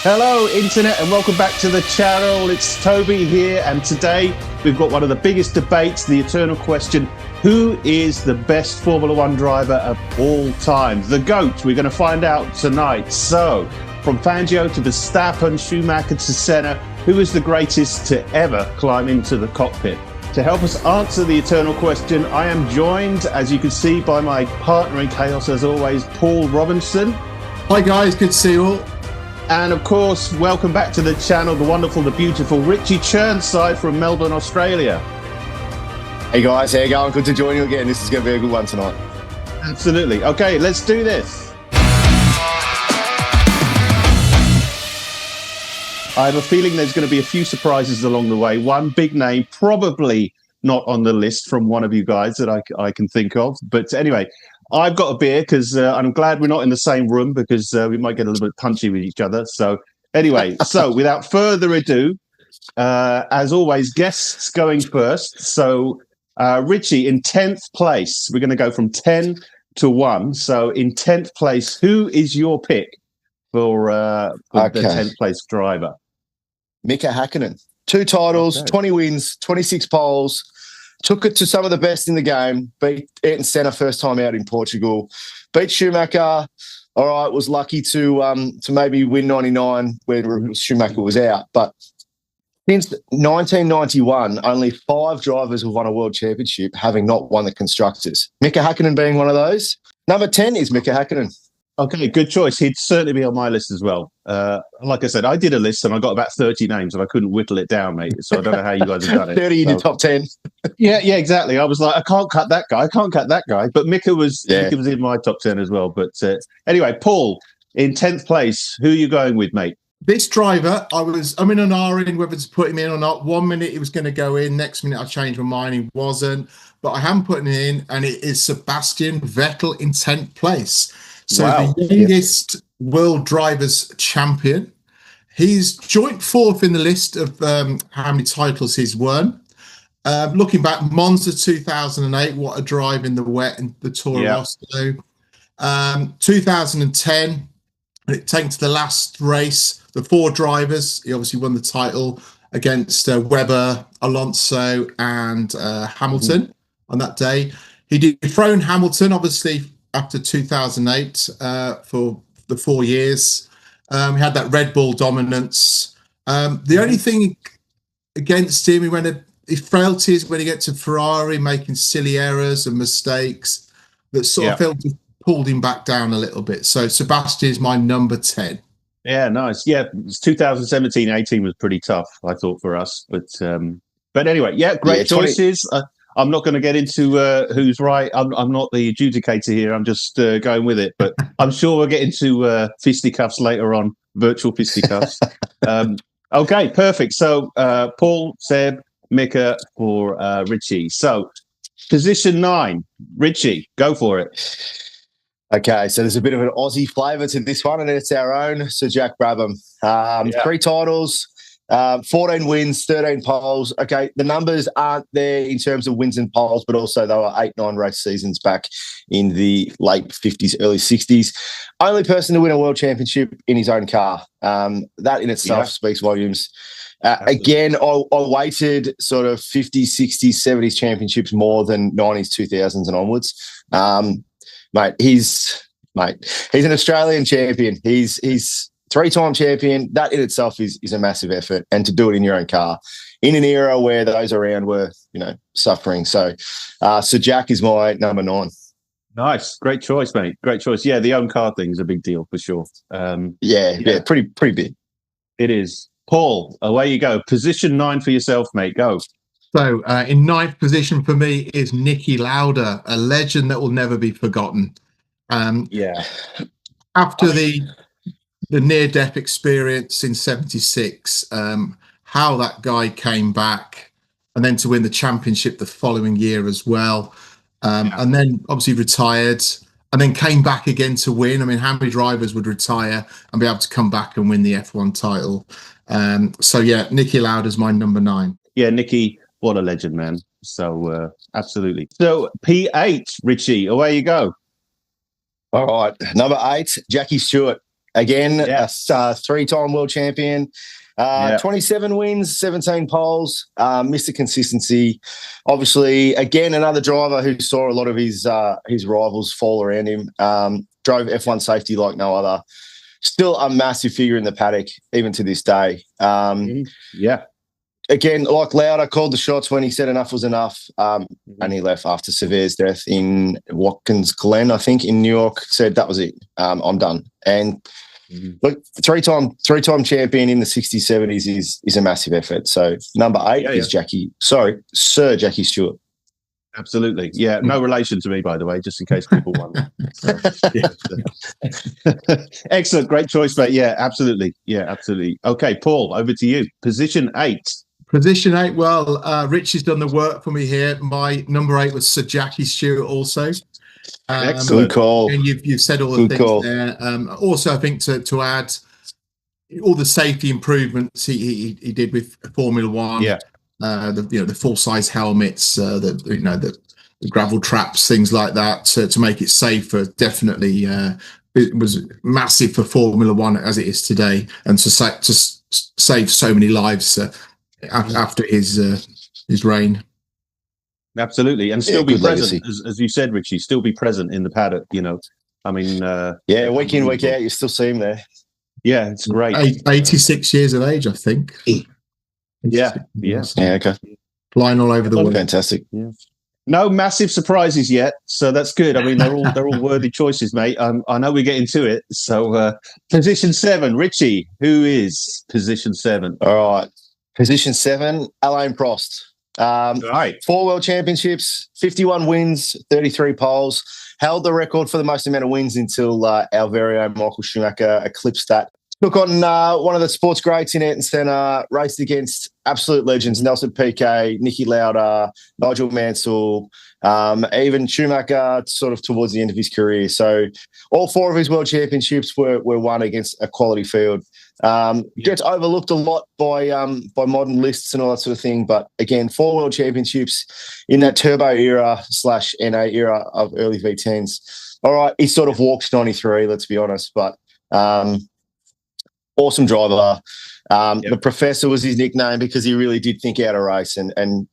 Hello, Internet, and welcome back to the channel. It's Toby here, and today we've got one of the biggest debates, the eternal question: who is the best Formula One driver of all time? The GOAT. We're going to find out tonight. So, from Fangio to Verstappen, Schumacher to Senna, who is the greatest to ever climb into the cockpit? To help us answer the eternal question, I am joined, as you can see, by my partner in chaos, as always, Paul Robinson. Hi guys, good to see you all. And of course, welcome back to the channel, the wonderful, the beautiful Richie Chirnside from Melbourne, Australia. Hey guys, how you going? Good to join you again. This is going to be a good one tonight. Absolutely. Okay, let's do this. I have a feeling there's going to be a few surprises along the way. One big name, probably not on the list from one of you guys that I can think of. But anyway, I've got a beer because I'm glad we're not in the same room because we might get a little bit punchy with each other. So anyway, so without further ado, as always, guests going first. So Richie, in 10th place, we're going to go from 10 to 1. So in 10th place, who is your pick for the 10th place driver? Mika Häkkinen. 2 titles, 20 wins, 26 poles. Took it to some of the best in the game. Beat Ayrton Senna first time out in Portugal. Beat Schumacher. All right, was lucky to maybe win 99 where Schumacher was out. But since 1991, only 5 drivers have won a world championship, having not won the constructors. Mika Häkkinen being one of those. Number 10 is Mika Häkkinen. Okay, good choice. He'd certainly be on my list as well. Like I said, I did a list and I got about 30 names and I couldn't whittle it down, mate. So I don't know how you guys have done it. 30 in your top 10. Yeah, exactly. I was like, I can't cut that guy. But Mika was in my top 10 as well. But anyway, Paul, in 10th place, who are you going with, mate? This driver, I'm in an R in whether to put him in or not. 1 minute he was going to go in, next minute I changed my mind, he wasn't. But I haven't put him in, and it is Sebastian Vettel in 10th place. So the youngest world drivers champion. He's joint 4th in the list of how many titles he's won. Looking back, Monza 2008, what a drive in the wet in the Tour of Oslo. 2010, it takes to the last race, the 4 drivers. He obviously won the title against Webber, Alonso and Hamilton on that day. He dethroned Hamilton, obviously, after 2008 for the 4 years. He had that Red Bull dominance. The only thing against him, his frailties when he gets to Ferrari, making silly errors and mistakes that sort of felt pulled him back down a little bit. So Sebastian is my number 10. Yeah, nice. Yeah, 2017-18 was pretty tough, I thought, for us. But anyway, great choices. I'm not going to get into who's right. I'm not the adjudicator here. I'm just going with it. But I'm sure we'll get into fisticuffs later on, virtual fisticuffs. Okay, perfect. So Paul, Seb, Mika for Richie. So position 9, Richie, go for it. Okay, so there's a bit of an Aussie flavour to this one, and it's our own Sir Jack Brabham. 3 titles. 14 wins, 13 poles. Okay, the numbers aren't there in terms of wins and poles, but also they were 8-9 race seasons back in the late 50s, early 60s. Only person to win a world championship in his own car. That in itself speaks volumes. Again, I weighted sort of 50s, 60s, 70s championships more than 90s, 2000s and onwards. He's an Australian champion. He's 3-time champion. That in itself is a massive effort, and to do it in your own car in an era where those around were, suffering. So Jack is my number 9. Nice, great choice, mate. Great choice. Yeah, the own car thing is a big deal for sure. Pretty big. It is. Paul, away you go. Position 9 for yourself, mate. Go. So in 9th position for me is Niki Lauda, a legend that will never be forgotten. After the near-death experience in 76, how that guy came back and then to win the championship the following year as well. And then obviously retired and then came back again to win. I mean, how many drivers would retire and be able to come back and win the F1 title? Niki Lauda is my number 9. Yeah, Niki, what a legend, man. So, absolutely. So, P8, Richie, away you go. All right. Number 8, Jackie Stewart. Again, a three-time world champion. 27 wins, 17 poles, Mr. Consistency. Obviously, again, another driver who saw a lot of his rivals fall around him. Drove F1 safety like no other. Still a massive figure in the paddock, even to this day. Again, like Lauda, called the shots when he said enough was enough, and he left after Severe's death in Watkins Glen, I think, in New York. Said that was it. I'm done. And look, three-time champion in the 60s, 70s is a massive effort. So number 8 is Sir Jackie Stewart. Absolutely. Yeah, no relation to me, by the way, just in case people wonder. Excellent. Great choice, mate. Yeah, absolutely. Okay, Paul, over to you. Position 8. Position 8. Well, Rich has done the work for me here. My number 8 was Sir Jackie Stewart also. Excellent. Good call. And you've said all the things there. Also, I think to add all the safety improvements he did with Formula One. Yeah. The full size helmets, the gravel traps, things like that, to make it safer. Definitely, it was massive for Formula One as it is today, and to save so many lives after his reign. Absolutely, and still be present, as you said, Richie. Still be present in the paddock. I mean, week in, week out, you still see him there. Yeah, it's great. 86 years of age, I think. Yeah. Okay. Flying all over the world. Fantastic. Yeah. No massive surprises yet, so that's good. I mean, they're all worthy choices, mate. I know we're getting to it. So, position 7, Richie. Who is position 7? All right, position 7, Alain Prost. Right. 4 world championships, 51 wins, 33 poles. Held the record for the most amount of wins until our very own Michael Schumacher eclipsed that. Took on one of the sports greats in Ayrton Senna, raced against absolute legends, Nelson Piquet, Niki Lauda, Nigel Mansell, even Schumacher sort of towards the end of his career. So all 4 of his world championships were won against a quality field. Gets overlooked a lot by modern lists and all that sort of thing. But again, 4 world championships in that turbo era / NA era of early V10s. All right, he sort of walks 93, let's be honest, but awesome driver. The Professor was his nickname because he really did think out a race and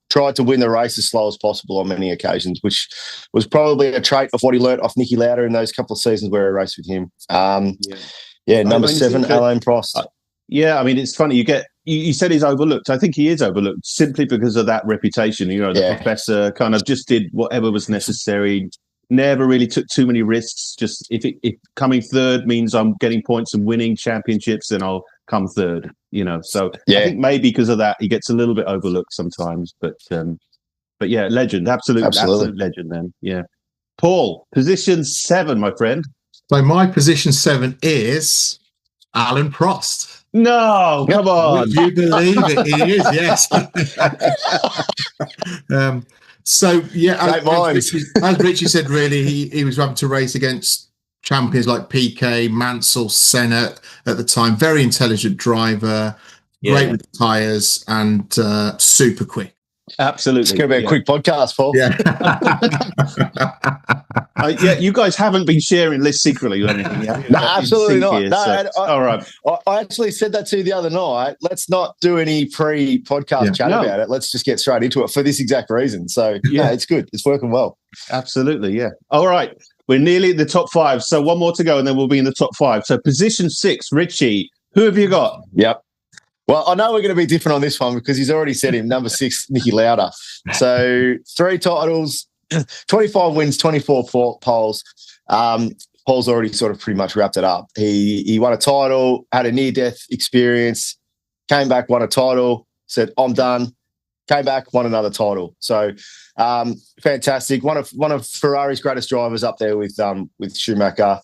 tried to win the race as slow as possible on many occasions, which was probably a trait of what he learnt off Niki Lauda in those couple of seasons where he raced with him. Number 7, Alain Prost. I mean, it's funny. You said he's overlooked. I think he is overlooked simply because of that reputation. The Professor kind of just did whatever was necessary. Never really took too many risks. Just if coming third means I'm getting points and winning championships, then I'll come third. So I think maybe because of that, he gets a little bit overlooked sometimes. But yeah, legend, absolute legend. Then Paul, position 7, my friend. So my position 7 is Alain Prost. No, come on. Would you believe it? He is, yes. As Richie said, really, he was having to race against champions like Piquet, Mansell, Senna at the time. Very intelligent driver, great with the tyres, and super quick. Absolutely. It's going to be a quick podcast, Paul. You guys haven't been sharing lists secretly or anything. No, absolutely not. Here, all right. I actually said that to you the other night. Let's not do any pre-podcast chat about it. Let's just get straight into it for this exact reason. So, it's good. It's working well. Absolutely, yeah. All right. We're nearly at the top 5. So one more to go and then we'll be in the top 5. So position 6, Richie, who have you got? Yep. Well, I know we're going to be different on this one because he's already said him, number 6, Niki Lauda. So 3 titles, 25 wins, 24 poles. Paul's already sort of pretty much wrapped it up. He won a title, had a near-death experience, came back, won a title, said, I'm done, came back, won another title. So fantastic. One of Ferrari's greatest drivers up there with Schumacher.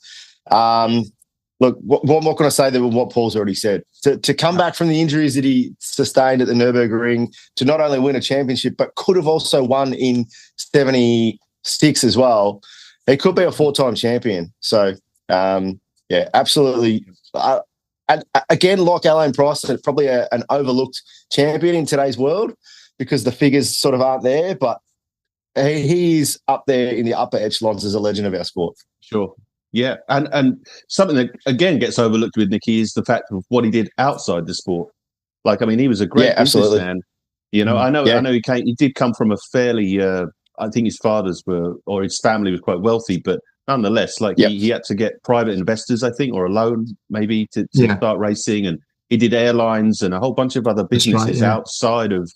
Look, what more can I say than what Paul's already said? To come back from the injuries that he sustained at the Nürburgring, to not only win a championship, but could have also won in 76 as well. He could be a 4-time champion. So, absolutely. And again, like Alain Prost, probably an overlooked champion in today's world because the figures sort of aren't there, but he's up there in the upper echelons as a legend of our sport. Sure. Yeah, and something that again gets overlooked with Nicky is the fact of what he did outside the sport. Like, I mean, he was a great businessman. You know, I know he did come from a fairly. I think his fathers were, or his family was quite wealthy, but nonetheless, like he had to get private investors, I think, or a loan maybe to start racing, and he did airlines and a whole bunch of other businesses outside of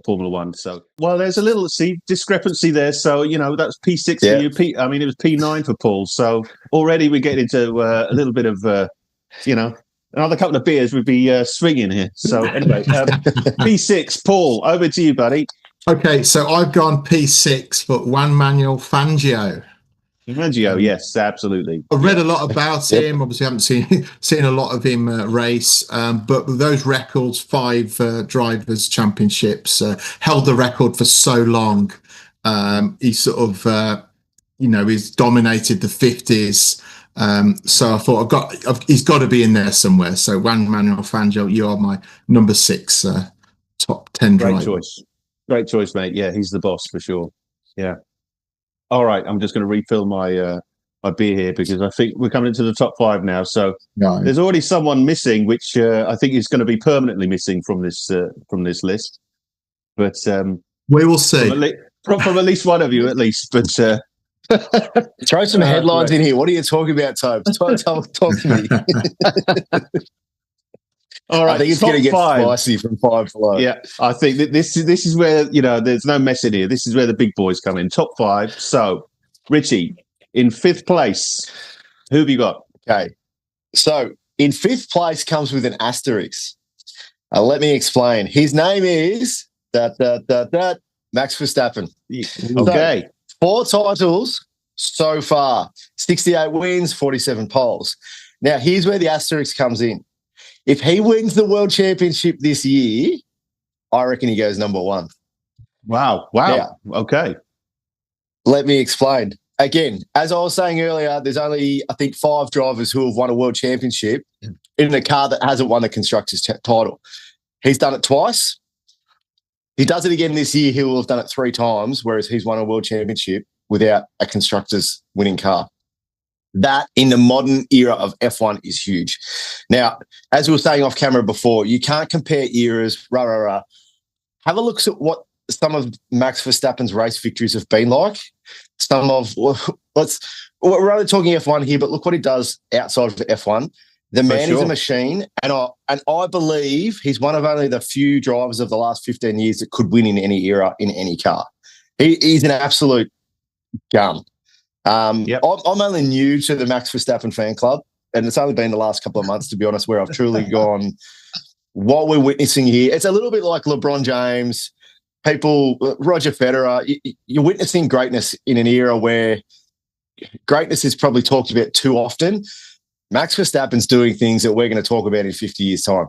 Formula One. So, well, there's a little discrepancy there. So, you know, that's P6 for you. I mean, it was P9 for Paul. So already we get into a little bit of, you know, another couple of beers would be swinging here. So anyway, P6, Paul, over to you, buddy. Okay, so I've gone P6 for Juan Manuel Fangio. Fangio, yes, absolutely. I've read a lot about him. Obviously, I haven't seen a lot of him race, but those records, 5 drivers' championships, held the record for so long. He sort of, you know, he's dominated the 50s. So I thought he's got to be in there somewhere. So Juan Manuel Fangio, you are my number 6 top 10 driver. Great choice, mate. Yeah, he's the boss for sure. Yeah. All right, I'm just going to refill my my beer here because I think we're coming into the top 5 now. So there's already someone missing, which I think is going to be permanently missing from this list. But we will see from at least one of you, at least. But throw some headlines in here. What are you talking about, Toby? Talk to me. All right, I think it's going to get spicy from 5 below. Yeah, I think that this is where, you know, there's no mess in here. This is where the big boys come in. Top 5. So, Richie, in 5th place, who have you got? Okay, so in 5th place comes with an asterisk. Let me explain. His name is Max Verstappen. Okay, so, 4 titles so far, 68 wins, 47 poles. Now, here's where the asterisk comes in. If he wins the World Championship this year, I reckon he goes number 1. Wow. Now, okay. Let me explain. Again, as I was saying earlier, there's only, I think, 5 drivers who have won a World Championship in a car that hasn't won a Constructors' title. He's done it twice. He does it again this year. He will have done it 3 times, whereas he's won a World Championship without a Constructors' winning car. That, in the modern era of F1, is huge. Now, as we were saying off camera before, you can't compare eras, Have a look at what some of Max Verstappen's race victories have been like. We're only talking F1 here, but look what he does outside of F1. The man is a machine, and I believe he's one of only the few drivers of the last 15 years that could win in any era, in any car. He's an absolute gun. I'm only new to the Max Verstappen fan club, and it's only been the last couple of months, to be honest, where I've truly gone, what we're witnessing here, it's a little bit like LeBron James, Roger Federer. You're witnessing greatness in an era where greatness is probably talked about too often. Max Verstappen's doing things that we're going to talk about in 50 years' time.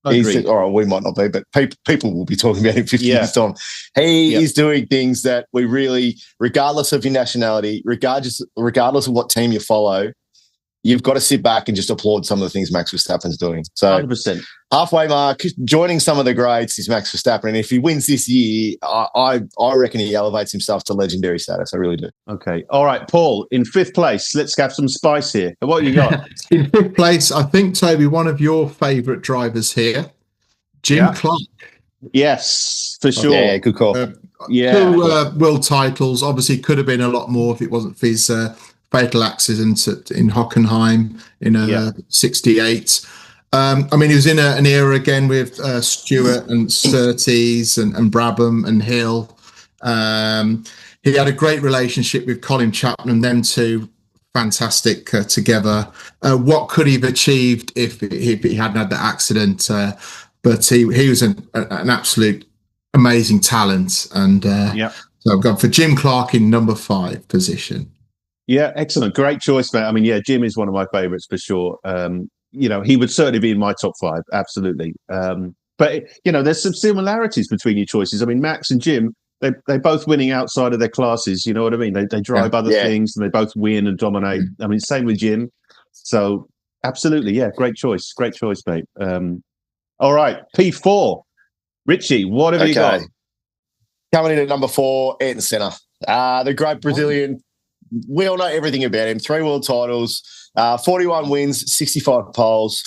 All right, we might not be, but people will be talking about it in 50 years' time. He is doing things that we really, regardless of your nationality, regardless of what team you follow, you've got to sit back and just applaud some of the things Max Verstappen's doing. So 100%. Halfway mark, joining some of the greats is Max Verstappen. And if he wins this year, I reckon he elevates himself to legendary status. I really do. Okay. All right, Paul, in 5th place, let's have some spice here. What have you got? In 5th place, I think, Toby, one of your favourite drivers here, Jim Clark. Yes, for sure. Yeah, good call. 2 world titles. Obviously, could have been a lot more if it wasn't for his fatal accident in Hockenheim in 68. I mean, he was in an era again with Stewart and Surtees and Brabham and Hill. He had a great relationship with Colin Chapman, them 2 fantastic together. What could he have achieved if he hadn't had the accident? But he was an absolute amazing talent. And so I've gone for Jim Clark in number 5 position. Yeah, excellent. Great choice, mate. I mean, Jim is one of my favourites for sure. You know, he would certainly be in my top 5, absolutely. But, you know, there's some similarities between your choices. I mean, Max and Jim, they're both winning outside of their classes, you know what I mean? They drive other things and they both win and dominate. I mean, same with Jim. So, absolutely, great choice, mate. All right, P4. Richie, what have you got? Coming in at number 4, Ayrton Senna. The great Brazilian we all know everything about him. 3 world titles, 41 wins, 65 poles.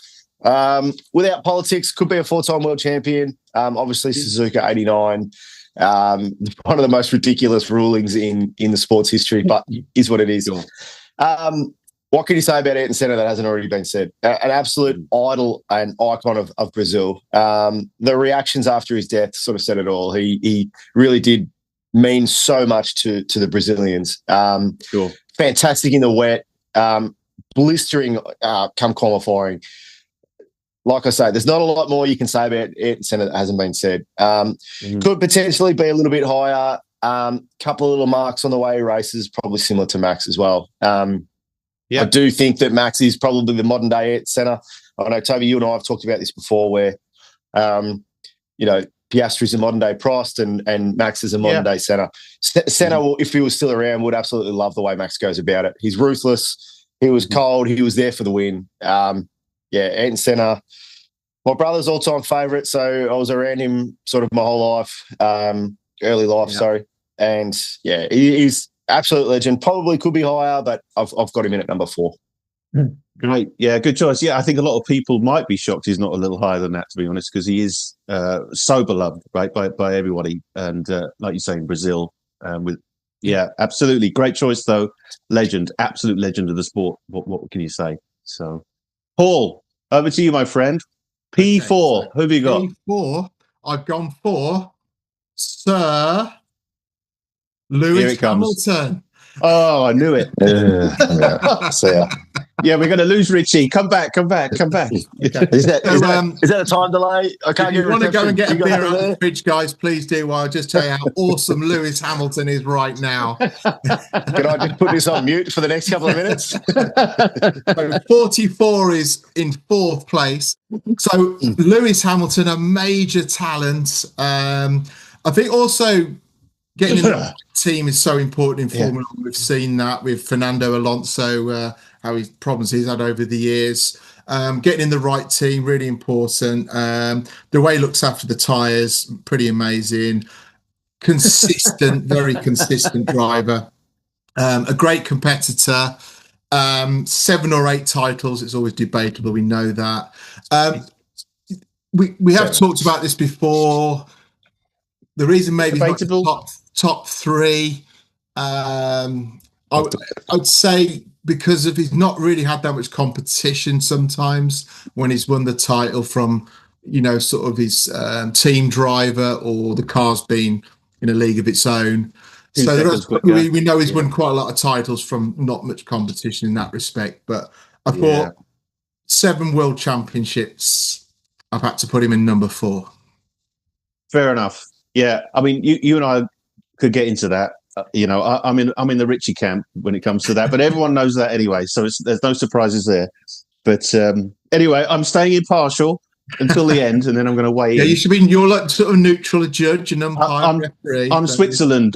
Without politics, could be a 4-time world champion. Obviously, Suzuka 89. One of the most ridiculous rulings in the sports history, but is what it is. Sure. What can you say about Ayrton Senna that hasn't already been said? An absolute idol and icon of Brazil. The reactions after his death sort of said it all. He really did mean so much to the Brazilians. Sure. Fantastic in the wet, blistering come qualifying. Like I say, there's not a lot more you can say about Ayrton Senna that hasn't been said. Could potentially be a little bit higher. Couple of little marks on the way races, probably similar to Max as well. I do think that Max is probably the modern day Ayrton Senna. I know, Toby, you and I have talked about this before where, Piastri is a modern day Prost and Max is a modern day Senna. Senna, if he was still around, would absolutely love the way Max goes about it. He's ruthless. He was cold. He was there for the win. Ayrton Senna, my brother's all-time favourite, so I was around him sort of my whole life, early life, sorry. And, he's absolute legend. Probably could be higher, but I've got him in at number 4. Great. Yeah, good choice. Yeah, I think a lot of people might be shocked he's not a little higher than that, to be honest, because he is so beloved, right, by everybody. And like you say, in Brazil, absolutely. Great choice, though. Legend, absolute legend of the sport. What can you say? So, Paul, over to you, my friend. P4. Who have you got? P4. I've gone for Sir Lewis Hamilton. Oh, I knew it. Yeah, we're going to lose Richie. Come back. Okay. Is that a time delay? I can't. If you want to go and get a beer out of the fridge, guys, please do. Well, I'll just tell you how awesome Lewis Hamilton is right now. Can I just put this on mute for the next couple of minutes? So 44 is in 4th place. So Lewis Hamilton, a major talent. I think also getting in the team is so important in Formula 1. We've seen that with Fernando Alonso, how his problems he's had over the years. Getting in the right team, really important. The way he looks after the tyres, pretty amazing. Consistent, very consistent driver. A great competitor. 7 or 8 titles. It's always debatable. We know that. We have talked about this before. The reason maybe he's not top 3, I'd say because of he's not really had that much competition sometimes when he's won the title from, sort of his team driver or the car's been in a league of its own. So we know he's won quite a lot of titles from not much competition in that respect. But I thought 7 world championships, I've had to put him in number 4. Fair enough. Yeah, I mean, you and I could get into that. I'm in the Richie camp when it comes to that, but everyone knows that anyway, so there's no surprises there. But anyway, I'm staying impartial until the end, and then I'm going to weigh in. You should be. You're like sort of neutral, a judge, and umpire, referee. I'm Switzerland.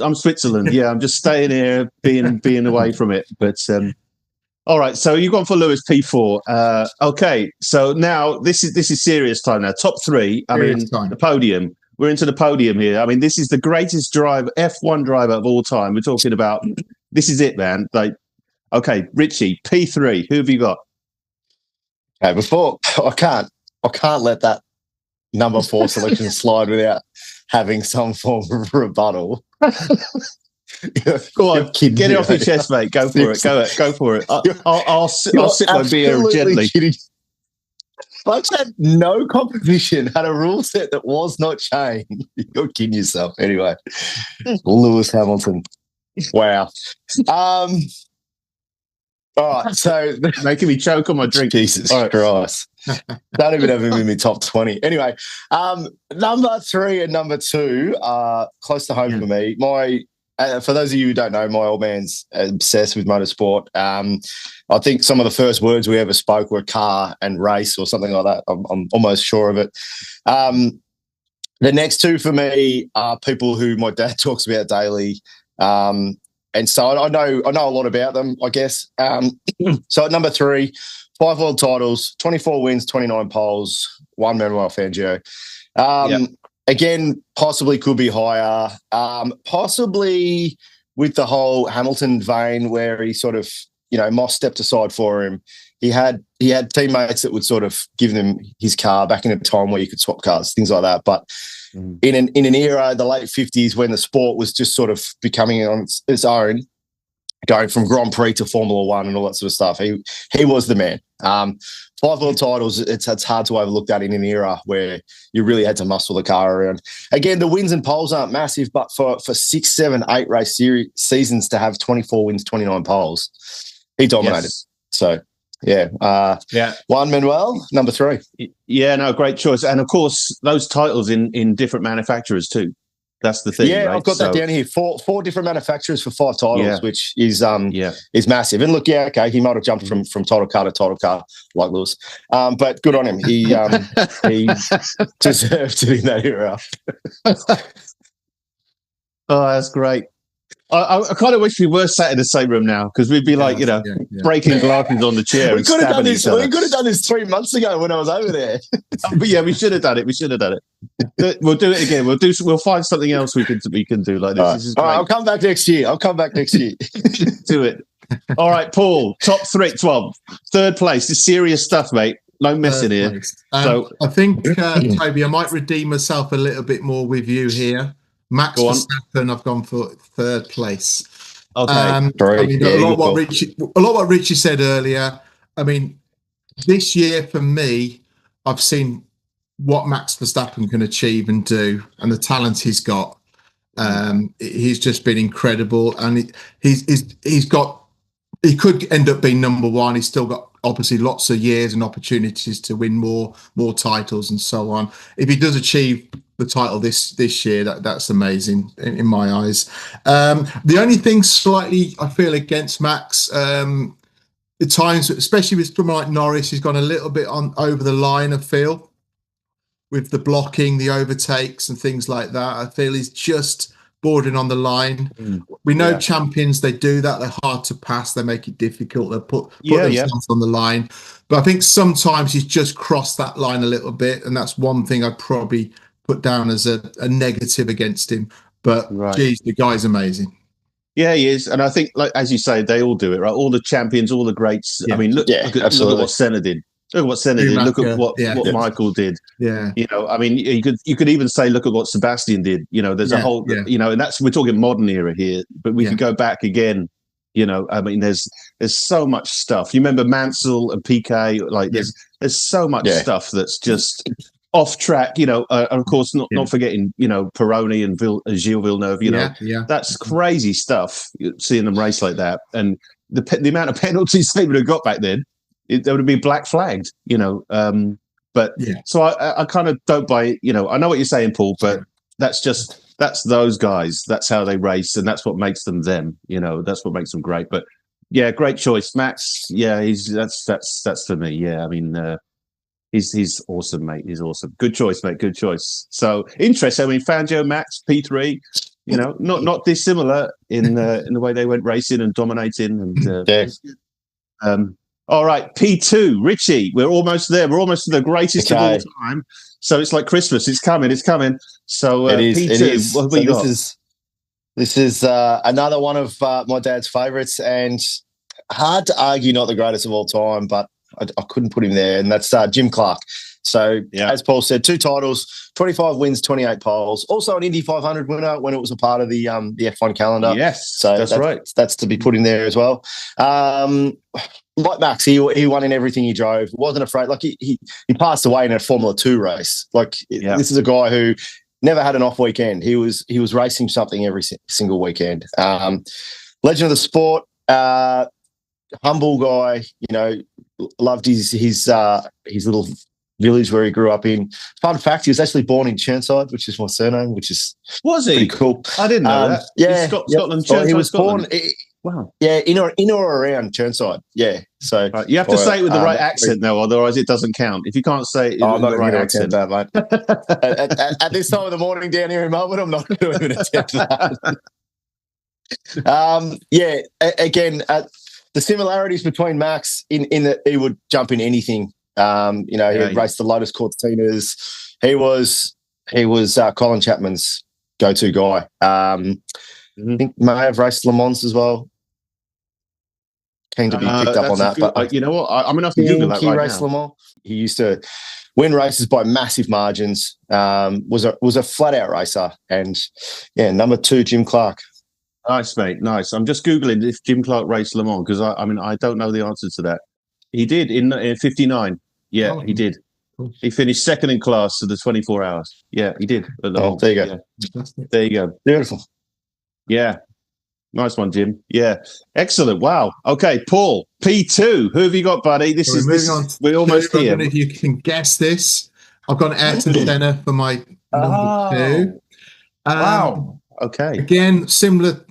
Yeah, I'm just staying here, being away from it. But all right, so you've gone for Lewis P4. Okay, so now this is serious time now. Top 3. The podium. We're into the podium here. I mean, this is the greatest F1 driver of all time. We're talking about, this is it, man. Okay, Richie, P3, who have you got? Okay, before, I can't let that number 4 selection slide without having some form of rebuttal. Go on, get it off your chest, mate. Go for it. Go for it. I'll sip my beer gently. Kidding. Folks had no competition, had a rule set that was not changed. You're kidding yourself. Anyway, Lewis Hamilton. Wow. All right, so making me choke on my drink. Jesus Christ. Don't even have him in my top 20. Anyway, number 3 and number 2 are close to home for me. For those of you who don't know, my old man's obsessed with motorsport. I think some of the first words we ever spoke were car and race or something like that. I'm almost sure of it. The next 2 for me are people who my dad talks about daily. And so I know a lot about them, I guess. So at number 3, 5 world titles, 24 wins, 29 poles, 1 Manuel Fangio. Again, possibly could be higher. Possibly with the whole Hamilton vein where he sort of, Moss stepped aside for him. He had teammates that would sort of give him his car back in a time where you could swap cars, things like that. But in an era, the late 50s, when the sport was just sort of becoming on its own, going from Grand Prix to Formula One and all that sort of stuff, he was the man. 5 world titles, it's hard to overlook that in an era where you really had to muscle the car around. Again, the wins and poles aren't massive, but for 6, 7, 8 race seasons to have 24 wins, 29 poles, he dominated. Yes. So, Juan Manuel, number 3. Yeah, no, great choice. And of course, those titles in different manufacturers too. That's the thing. Yeah, right? I've got that down here. Four different manufacturers for 5 titles, which is massive. And look, he might have jumped from title car to title car like Lewis, but good on him. He deserved to be in that era. Oh, that's great. I kind of wish we were sat in the same room now, because we'd be like, breaking glasses on the chair. We could have done this. We could have done this 3 months ago when I was over there. But yeah, we should have done it. We'll do it again. We'll find something else we can do like this. All right. This is great. All right, I'll come back next year. Do it. All right, Paul. Top 3, 12, third place. It's serious stuff, mate. No messing here. So I think, Toby, I might redeem myself a little bit more with you here. Max Verstappen, I've gone for 3rd place. Okay. I mean, a lot what Richie said earlier. I mean, this year for me, I've seen what Max Verstappen can achieve and do, and the talent he's got. He's just been incredible, and he could end up being number 1. He's still got obviously lots of years and opportunities to win more titles and so on. If he does achieve the title this year, that's amazing in my eyes. The only thing slightly I feel against Max, the times, especially with someone like Norris, he's gone a little bit on over the line, I feel, with the blocking, the overtakes and things like that. I feel he's just bordering on the line. We know champions, they do that. They're hard to pass. They make it difficult. They put themselves on the line. But I think sometimes he's just crossed that line a little bit, and that's one thing I'd probably put down as a negative against him. But geez, the guy's amazing. Yeah, he is. And I think, like as you say, they all do it, right? All the champions, all the greats. I mean, look at what Senna did. Look at what Senna did. Look at what Michael did. Yeah. I mean, you could even say, look at what Sebastian did. There's a whole, and that's, we're talking modern era here, but we could go back again. I mean, there's so much stuff. You remember Mansell and Piquet? Like, there's so much stuff that's just off track. And of course, not forgetting, Peroni and Gilles Villeneuve. That's crazy stuff. Seeing them race like that, and the amount of penalties they would have got back then. They would have been black flagged, So I kind of don't buy it. I know what you're saying, Paul, but that's those guys. That's how they race, and that's what makes them them. That's what makes them great. But yeah, great choice, Max. Yeah, that's for me. Yeah, I mean, he's awesome, mate. He's awesome. Good choice, mate. Good choice. So interesting. I mean, Fangio, Max, P3. Not dissimilar in the way they went racing and dominating and. All right, P2, Richie. We're almost there. We're almost to the greatest of all time. So it's like Christmas. It's coming. So it is, P2, it is. What have we got? This is another one of my dad's favourites, and hard to argue not the greatest of all time, but I couldn't put him there, and that's Jim Clark. So as Paul said, 2 titles, 25 wins, 28 poles. Also an Indy 500 winner when it was a part of the F1 calendar. Yes, so that's right. That's to be put in there as well. Like Max, he won in everything he drove. He wasn't afraid. Like he passed away in a Formula 2 race. Like this is a guy who never had an off weekend. He was racing something every single weekend. Legend of the sport, humble guy. Loved his little village where he grew up in. Fun fact: he was actually born in Chirnside, which is my surname. Which is pretty cool. I didn't know that. Yeah, Scotland. Well, he was born. Wow. Yeah, in or around Chirnside. Yeah. So you have to say it with the right accent, though, otherwise it doesn't count. If you can't say it I'm with not the going right to attempt that, mate. at this time of the morning down here in Melbourne, I'm not going to attempt that. Again, the similarities between Max in that he would jump in anything. He raced the Lotus Cortinas. He was Colin Chapman's go-to guy. I think may have raced Le Mans as well. Keen to be picked up on that. But you know what? I'm going to have to Google that right now. Le Mans. He used to win races by massive margins. Was a flat out racer, and number 2, Jim Clark. Nice, mate. Nice. I'm just Googling if Jim Clark raced Le Mans because I don't know the answer to that. He did in 59. Yeah, he did. Cool. He finished second in class to the 24 hours. Yeah, he did. There you go. Yeah. There you go. Beautiful. Yeah. Nice one, Jim. Yeah. Excellent. Wow. Okay, Paul, P2. Who have you got, buddy? We're almost here. I don't know if you can guess this. I've got Ayrton Senna for my number 2. Wow. Okay. Again, similar.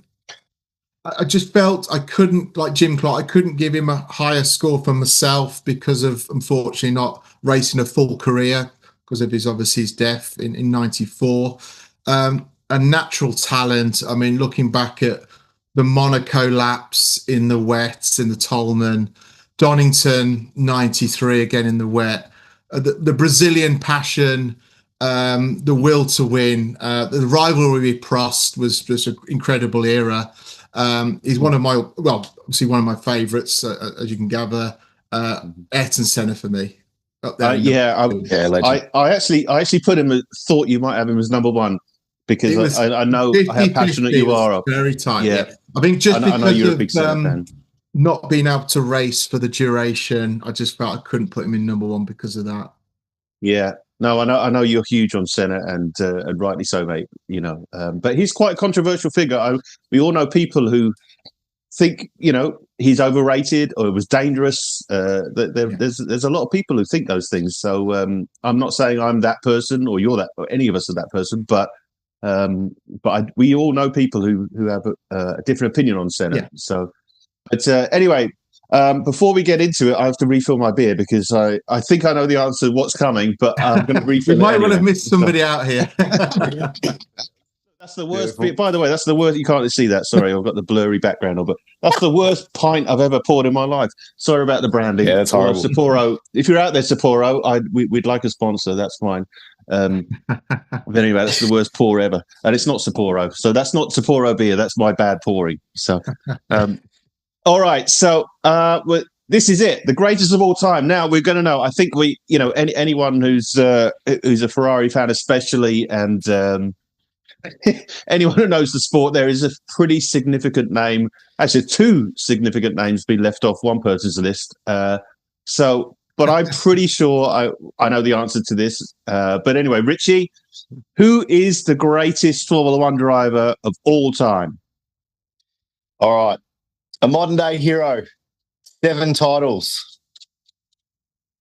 I just felt I couldn't, like Jim Clark, I couldn't give him a higher score for myself because of, unfortunately, not racing a full career because of his death in 94. A natural talent. I mean, looking back at the Monaco laps in the wet, in the Tolman, Donington 93 again in the wet, the Brazilian passion, the will to win, the rivalry with Prost was just an incredible era. He's one of my favourites, as you can gather. Ayrton Senna for me. I actually put him. Thought you might have him as number 1 because I know how passionate you are. Very tight. Yeah. I think just because I know you're a big Senna fan. Not being able to race for the duration, I just felt I couldn't put him in number 1 because of that. Yeah. No, I know you're huge on Senna, and rightly so, mate. You know, but he's quite a controversial figure. We all know people who think he's overrated or it was dangerous. There's a lot of people who think those things. So I'm not saying I'm that person or you're that, or any of us are that person, but we all know people who have a different opinion on Senna. Yeah. So, but anyway. Before we get into it, I have to refill my beer because I think I know the answer to what's coming, but I'm going to refill it. You might well have missed somebody out here. That's the worst beer. By the way, that's the worst. You can't see that. Sorry, I've got the blurry background on, but that's the worst pint I've ever poured in my life. Sorry about the branding. Yeah, that's horrible. Sapporo. If you're out there, Sapporo, we'd like a sponsor. That's fine. But anyway, that's the worst pour ever. And it's not Sapporo. So that's not Sapporo beer. That's my bad pouring. So... all right, so this is it, the greatest of all time. Now we're going to know. I think anyone who's a Ferrari fan, especially, and anyone who knows the sport, there is a pretty significant name. Actually, 2 significant names being left off one person's list. But I'm pretty sure I know the answer to this. But anyway, Richie, who is the greatest Formula One driver of all time? All right. A modern-day hero, 7 titles.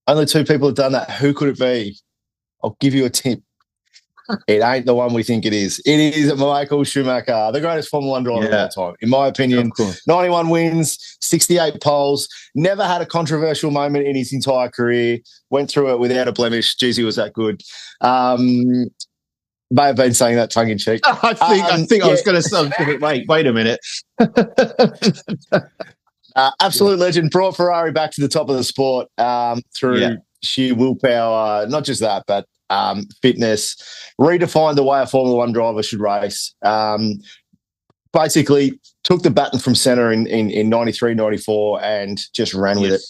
Only 2 people have done that. Who could it be? I'll give you a tip. It ain't the one we think it is. It is Michael Schumacher, the greatest Formula One driver of all time. In my opinion, 91 wins, 68 poles, never had a controversial moment in his entire career, went through it without a blemish. Jeez, he was that good. May have been saying that tongue in cheek. I think I was going to say, wait a minute. Absolute legend. Brought Ferrari back to the top of the sport through sheer willpower. Not just that, but fitness. Redefined the way a Formula One driver should race. Basically took the baton from Senna in 93, 94 and just ran with it.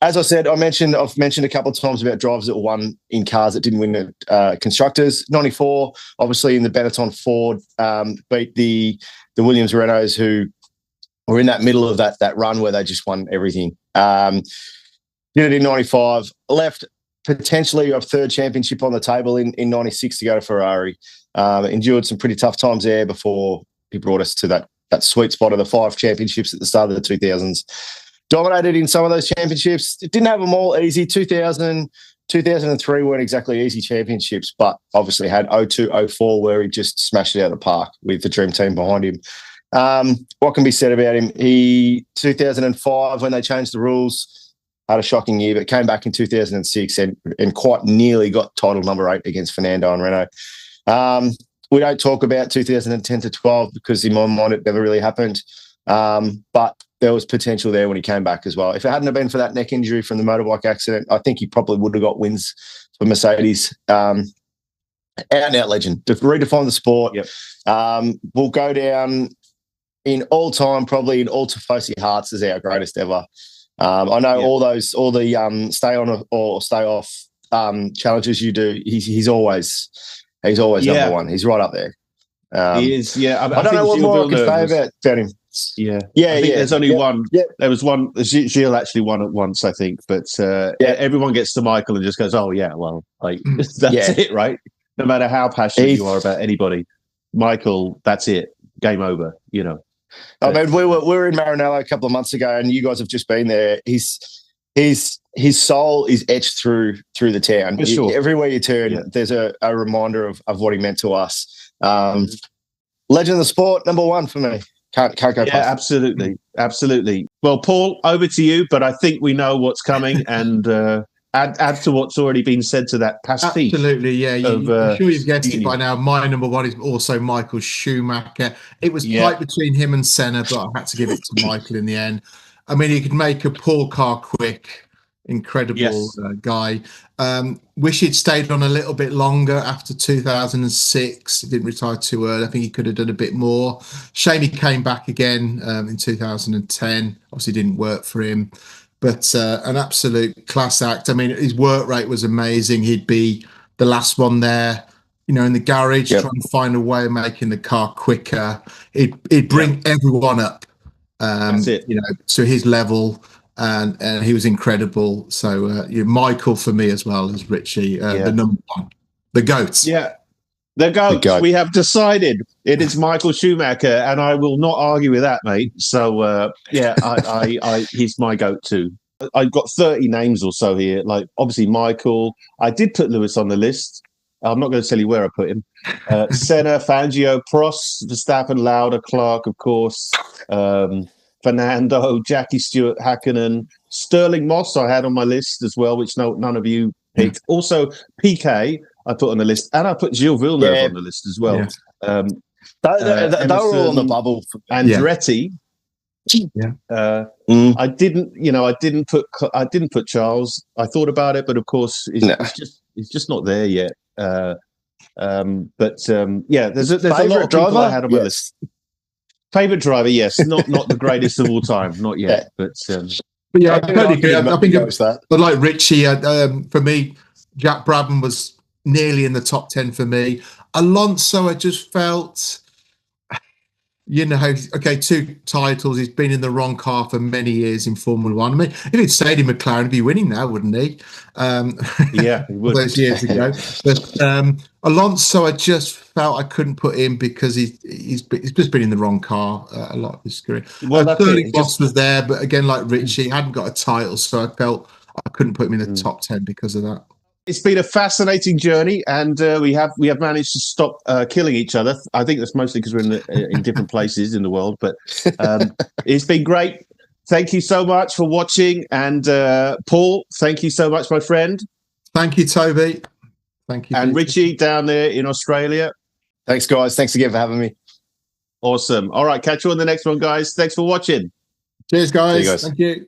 As I said, I've mentioned a couple of times about drivers that won in cars that didn't win at constructors. 94, obviously in the Benetton Ford, beat the Williams Renaults who were in that middle of that run where they just won everything. Did it in 95, left potentially a 3rd championship on the table in 96 to go to Ferrari. Endured some pretty tough times there before he brought us to that sweet spot of the 5 championships at the start of the 2000s. Dominated in some of those championships. Didn't have them all easy. 2000, 2003 weren't exactly easy championships, but obviously had 02, 04 where he just smashed it out of the park with the dream team behind him. What can be said about him? 2005, when they changed the rules, had a shocking year, but came back in 2006 and quite nearly got title number 8 against Fernando and Renault. We don't talk about 2010 to 12 because in my mind it never really happened. But there was potential there when he came back as well. If it hadn't have been for that neck injury from the motorbike accident, I think he probably would have got wins for Mercedes. out and out legend. To redefine the sport. Yep. Will go down in all time, probably in all Tifosi hearts, as our greatest ever. I know all the stay on or stay off challenges you do. He's always number one. He's right up there. He is. Yeah, I don't know what more I can say about him. Yeah, yeah. There's only one. Yeah. There was one. Gilles actually won at once, I think. But everyone gets to Michael and just goes, "Oh yeah, well, like that's it, right?" No matter how passionate you are about anybody, Michael, that's it. Game over. You know. I mean, we were in Maranello a couple of months ago, and you guys have just been there. His soul is etched through the town. For sure. Everywhere you turn, there's a reminder of what he meant to us. Legend of the sport, number one for me. Can't go past. Yeah, absolutely. Well, Paul, over to you. But I think we know what's coming, and add to what's already been said to that pastiche. Absolutely, yeah. I'm sure you've guessed it by now. My number one is also Michael Schumacher. It was tight between him and Senna, but I had to give it to Michael in the end. I mean, he could make a poor car quick. Incredible guy. Wish he'd stayed on a little bit longer after 2006. He didn't retire too early. I think he could have done a bit more. Shame he came back again in 2010. Obviously didn't work for him, but an absolute class act. I mean, his work rate was amazing. He'd be the last one there, you know, in the garage, trying to find a way of making the car quicker. He'd bring everyone up, you know, to his level. And he was incredible. So Michael for me as well as Richie, the number one, the GOAT. Yeah, the GOAT. We have decided it is Michael Schumacher, and I will not argue with that, mate. So I he's my GOAT too. I've got 30 names or so here. Like obviously Michael. I did put Lewis on the list. I'm not going to tell you where I put him. Senna, Fangio, Prost, Verstappen, Lauda, Clark, of course. Fernando, Jackie Stewart, Hakkinen, Sterling Moss I had on my list as well, which none of you picked. Also, PK I put on the list, and I put Gilles Villeneuve on the list as well. Yeah. They were all on the bubble. Andretti. I didn't put Charles. I thought about it, but of course, it's just not there yet. There's a lot of people I had on my list. Favorite driver, yes, not the greatest of all time, not yet, but yeah, I totally agree. I think but like Richie, for me, Jack Brabham was nearly in the top 10 for me. Alonso, I just felt, you know, okay, 2 titles. He's been in the wrong car for many years in Formula One. I mean, if he'd stayed in McLaren, he'd be winning now, wouldn't he? Yeah, he would. Those years ago. But Alonso, I just felt I couldn't put in because he's just been in the wrong car a lot of his career. Well, Sterling Moss was there, but again, like Richie, he hadn't got a title, so I felt I couldn't put him in the top 10 because of that. It's been a fascinating journey, and we have managed to stop killing each other. I think that's mostly because we're in different places in the world, but it's been great. Thank you so much for watching, and Paul, thank you so much, my friend. Thank you, Toby. Thank you, and Richie down there in Australia. Thanks, guys. Thanks again for having me. Awesome. All right, catch you on the next one, guys. Thanks for watching. Cheers, guys. See you guys. Thank you.